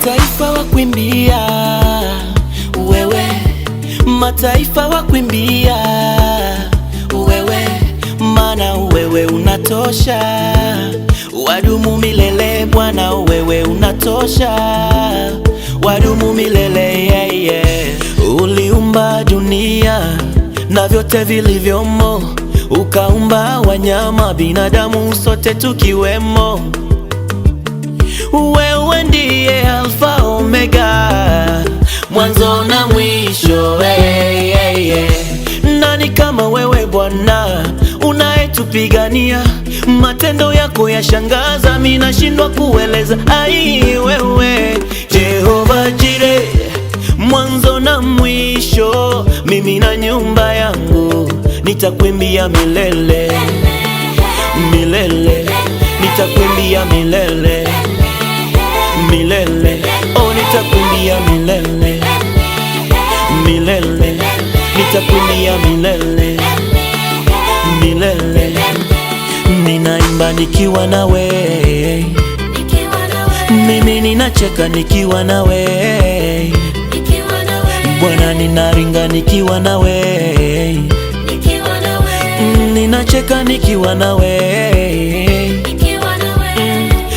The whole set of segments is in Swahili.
mataifa wakuimbia wewe, mataifa wakuimbia wewe, maana wewe unatosha, wadumu milele Bwana, wewe unatosha, wadumu milele, yeah, yeah. Uliumba dunia na vyote vilivyomo, ukaumba wanyama, binadamu sote tukiwemo. Wewe ndiye Alfa Omega, mwanzo na mwisho, hey, hey, hey. Nani kama wewe Bwana, unayetupigania? Matendo yako yashangaza, mimi nashindwa kueleza. Ai wewe Jehova Jireh, mwanzo na mwisho, mimi na nyumba yangu nitakuimbia milele, milele, nitakuimbia milele, milele, oh nitakuimbia milele, milele, nitakuimbia milele, milele. Ninaimba nikiwa nawe, mimi ninacheka nikiwa nawe, Bwana ninaringa nikiwa nawe, ninacheka nikiwa nawe,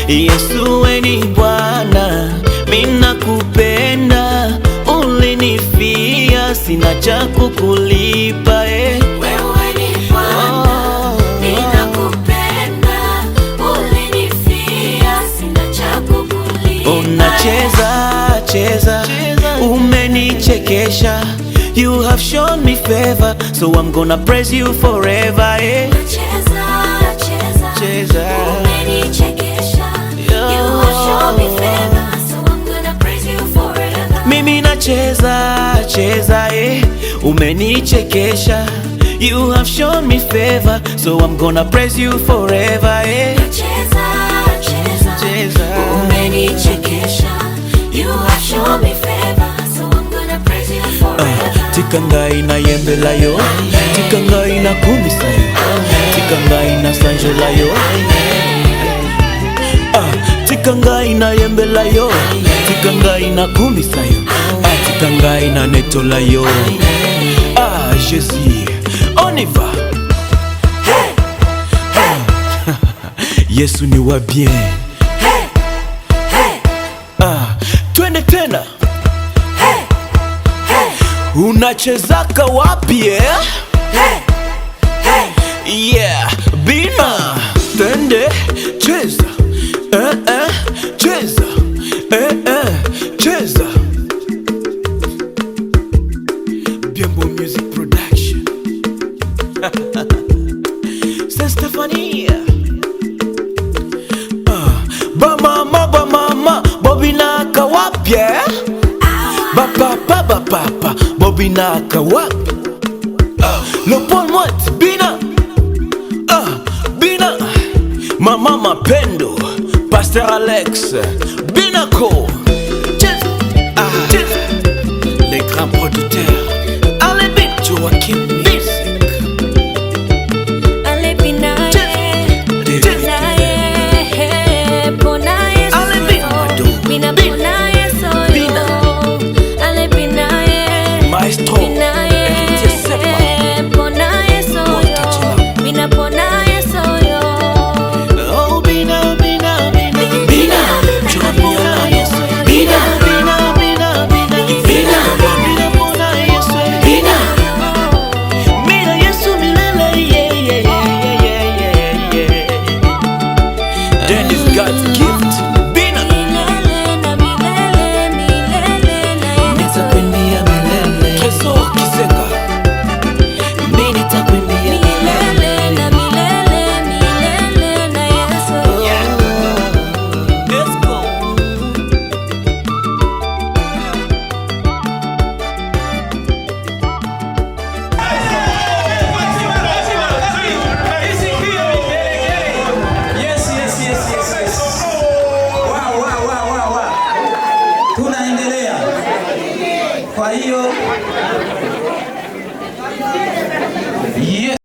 Yesu we ni Bwana, mimi nakupenda, ulinifia, sina cha kukulipa, wewe ni Bwana, mimi nakupenda, ulinifia, sina cha kukulipa. Unacheza cheza, umenichekesha, you have shown me favor, so I'm gonna praise you forever, eh. Cheza, umenichekesha, you have shown me favor, so I'm gonna praise you forever. Mimi nacheza cheza, umenichekesha, you have shown me favor, so I'm gonna praise you forever, eh. Cheza, umenichekesha, you have shown me favor, so I'm gonna praise you forever. Tikangai na yembela yo, tikangai na kumisayo, tikangai na sanjola yo, tikangai na yembela yo, tikangai na kumisayo, tikangai na netola yo. Jésus, on y va. Yesu ni wa bien. Twende tena. Unachezaka wapi eh? Yeah, bina. Twende cheza. Cheza. Cheza. Bienbo Music Production. C'est Stephanie. Ba mama, Bobina kawapye. Ba papa, Bobina kawap. Le Paul Moite, Bina. Bina. Mama Mapendo, Pasteur Alex, Binako. Les grands producteurs. Allez bien, Joachim Music. Allez bien, Maestro. Tunaendelea. Kwa hiyo